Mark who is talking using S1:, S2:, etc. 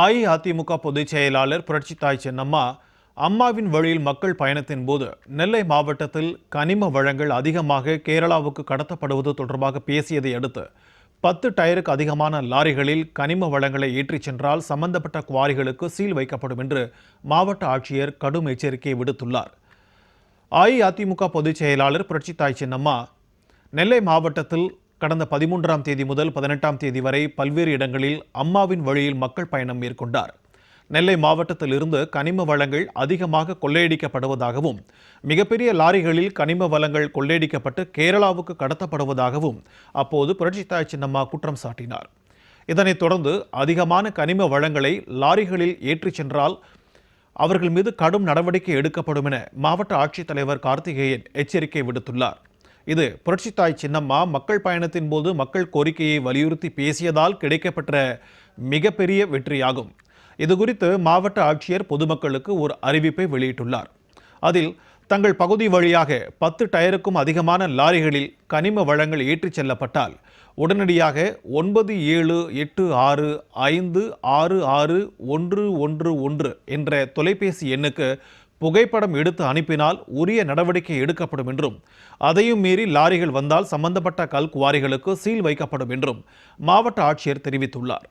S1: அஇஅதிமுக பொதுச் செயலாளர் புரட்சித்தாய் சின்னம்மா அம்மாவின் வழியில் மக்கள் பயணத்தின் போது நெல்லை மாவட்டத்தில் கனிம வளங்கள் அதிகமாக கேரளாவுக்கு கடத்தப்படுவது தொடர்பாக பேசியதை அடுத்து 10 டயருக்கு அதிகமான லாரிகளில் கனிம வளங்களை ஏற்றிச் சென்றால் சம்பந்தப்பட்ட குவாரிகளுக்கு சீல் வைக்கப்படும் என்று மாவட்ட ஆட்சியர் கடும் எச்சரிக்கை விடுத்துள்ளார். அஇஅதிமுக பொதுச் செயலாளர் புரட்சித்தாய் சின்னம்மா நெல்லை மாவட்டத்தில் கடந்த 13ஆம் தேதி முதல் 18ஆம் தேதி வரை பல்வேறு இடங்களில் அம்மாவின் வழியில் மக்கள் பயணம் மேற்கொண்டார். நெல்லை மாவட்டத்தில் இருந்து கனிம வளங்கள் அதிகமாக கொள்ளையடிக்கப்படுவதாகவும் மிகப்பெரிய லாரிகளில் கனிம வளங்கள் கொள்ளையடிக்கப்பட்டு கேரளாவுக்கு கடத்தப்படுவதாகவும் அப்போது புரட்சித்தாய் சின்னம்மா குற்றம் சாட்டினார். இதனைத் தொடர்ந்து அதிகமான கனிம வளங்களை லாரிகளில் ஏற்றிச் சென்றால் அவர்கள் மீது கடும் நடவடிக்கை எடுக்கப்படும் என மாவட்ட ஆட்சித்தலைவர் கார்த்திகேயன் எச்சரிக்கை விடுத்துள்ளார். இது புரட்சித்தாய் சின்னம்மா மக்கள் பயணத்தின் போது மக்கள் கோரிக்கையை வலியுறுத்தி பேசியதால் கிடைக்கப்பெற்ற மிகப்பெரிய வெற்றியாகும். இதுகுறித்து மாவட்ட ஆட்சியர் பொதுமக்களுக்கு ஒரு அறிவிப்பை வெளியிட்டுள்ளார். அதில் தங்கள் பகுதி வழியாக 10 டயருக்கும் அதிகமான லாரிகளில் கனிம வளங்கள் ஏற்றிச் செல்லப்பட்டால் உடனடியாக 9786566111 என்ற தொலைபேசி எண்ணுக்கு புகைப்படம் எடுத்து அனுப்பினால் உரிய நடவடிக்கை எடுக்கப்படும் என்றும் அதையும் மீறி லாரிகள் வந்தால் சம்பந்தப்பட்ட கல் குவாரிகளுக்கு சீல் வைக்கப்படும் என்றும் மாவட்ட ஆட்சியர் தெரிவித்துள்ளார்.